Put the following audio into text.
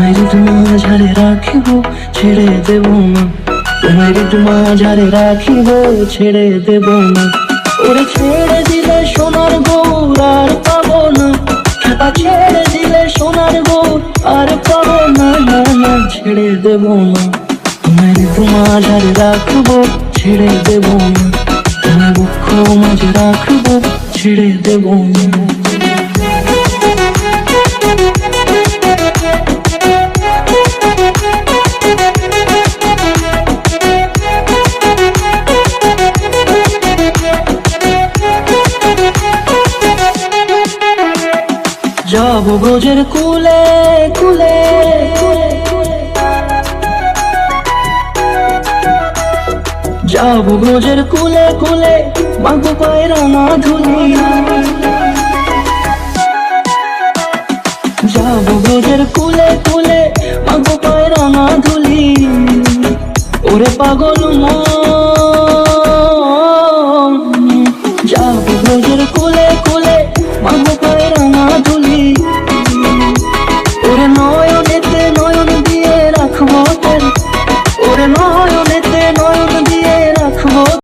তোমায় মাঝারে রাখিব ছেড়ে দেব না, তোমায় মাঝারে রাখিব ছেড়ে দেব না। ওরে ছেড়ে দিলে সোনার গৌর আর পাবো না, খেপা ছেড়ে দিলে সোনার গৌর আর পাবো না, না না ছেড়ে দেব না। তোমায় মাঝারে রাখবো ছেড়ে দেব না, তোমায় বুক মাঝে রাখবো ছেড়ে দেব না। যাব ব্রজের কুলে কুলে, যাব ব্রজের কুলে কুলে, মাগো পায়ের না ধুলি। যাব ব্রজের কুলে কুলে, মাগো পায়ের না ধুলি। ওরে পাগল মন